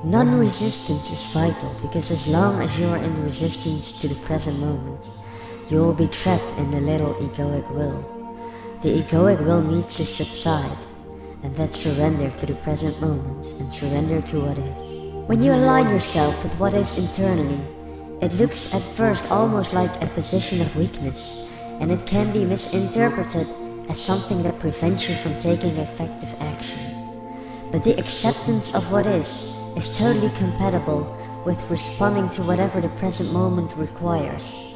Non-resistance is vital because as long as you are in resistance to the present moment, you will be trapped in the little egoic will. The egoic will needs to subside, and that's surrender to the present moment and surrender to what is. When you align yourself with what is internally, it looks at first almost like a position of weakness, and it can be misinterpreted as something that prevents you from taking effective action. But the acceptance of what is totally compatible with responding to whatever the present moment requires.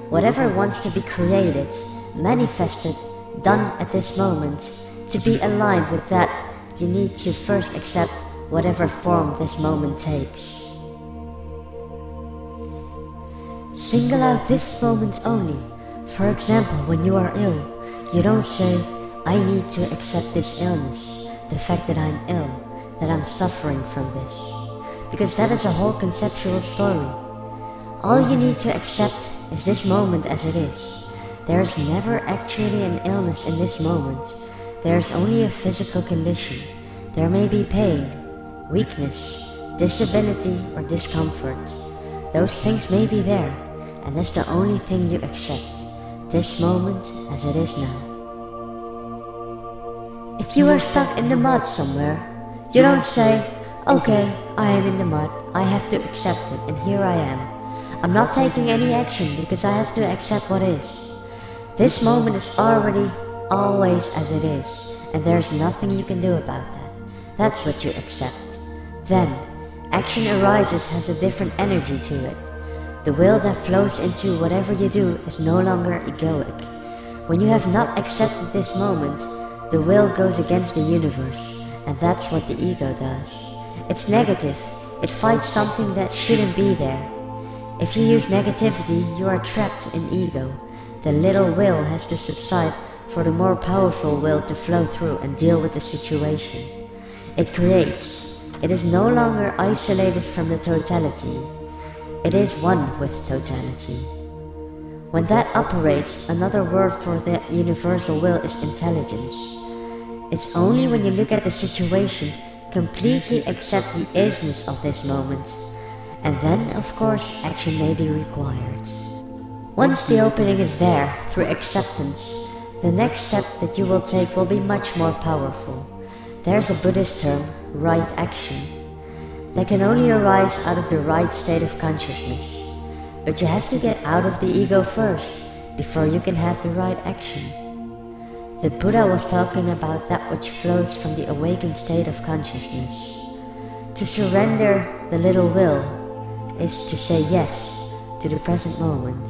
Whatever wants to be created, manifested, done at this moment, to be aligned with that, you need to first accept whatever form this moment takes. Single out this moment only. For example, when you are ill, you don't say, I need to accept this illness, the fact that I'm ill, that I'm suffering from this, because that is a whole conceptual story. All you need to accept is this moment as it is. There is never actually an illness in this moment. There is only a physical condition. There may be pain, weakness, disability or discomfort. Those things may be there, and that's the only thing you accept, this moment as it is now. If you are stuck in the mud somewhere, you don't say, okay, I am in the mud, I have to accept it, and here I am. I'm not taking any action because I have to accept what is. This moment is already always as it is, and there's nothing you can do about that. That's what you accept. Then, action arises has a different energy to it. The will that flows into whatever you do is no longer egoic. When you have not accepted this moment, the will goes against the universe. And that's what the ego does. It's negative. It fights something that shouldn't be there. If you use negativity, you are trapped in ego. The little will has to subside for the more powerful will to flow through and deal with the situation. It creates. It is no longer isolated from the totality. It is one with totality. When that operates, another word for that universal will is intelligence. It's only when you look at the situation, completely accept the isness of this moment, and then, of course, action may be required. Once the opening is there, through acceptance, the next step that you will take will be much more powerful. There's a Buddhist term, right action, that can only arise out of the right state of consciousness. But you have to get out of the ego first, before you can have the right action. The Buddha was talking about that which flows from the awakened state of consciousness. To surrender the little will is to say yes to the present moment.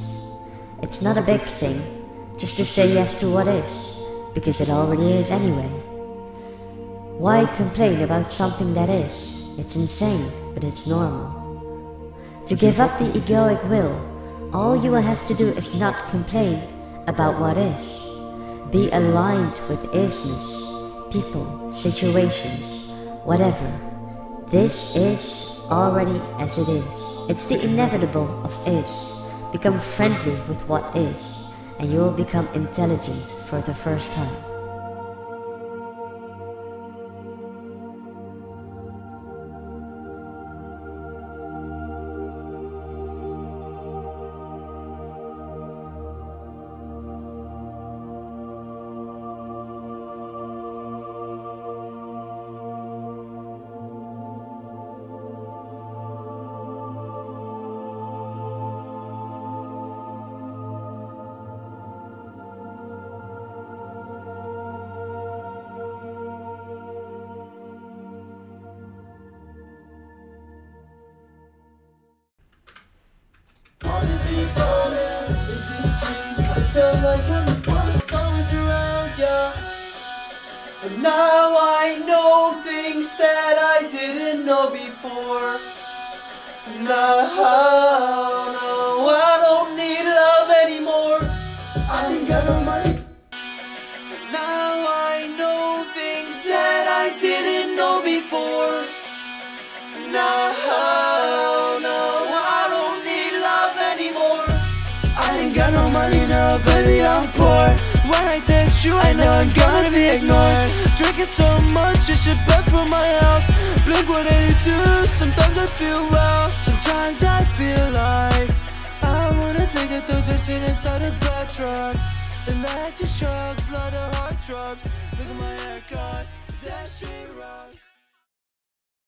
It's not a big thing, just to say yes to what is, because it already is anyway. Why complain about something that is? It's insane, but it's normal. To give up the egoic will, all you will have to do is not complain about what is. Be aligned with isness, people, situations, whatever. This is already as it is. It's the inevitable of is. Become friendly with what is, and you will become intelligent for the first time. Felt like I'm always around, yeah. And now I know things that I didn't know before. Now, no, I don't need love anymore. I ain't got no money. And now I know things that I didn't know before. Now, no, I don't need love anymore. I ain't got no money now, baby, I'm poor. when I text you, I know I'm gonna be ignored. Drinking so much, it should bad for my health. Blink-182, sometimes I feel well. Sometimes I feel like I wanna take a dozer, sit inside a black truck. Electric shocks, lot of heart drops. Look at my haircut, that shit rocks.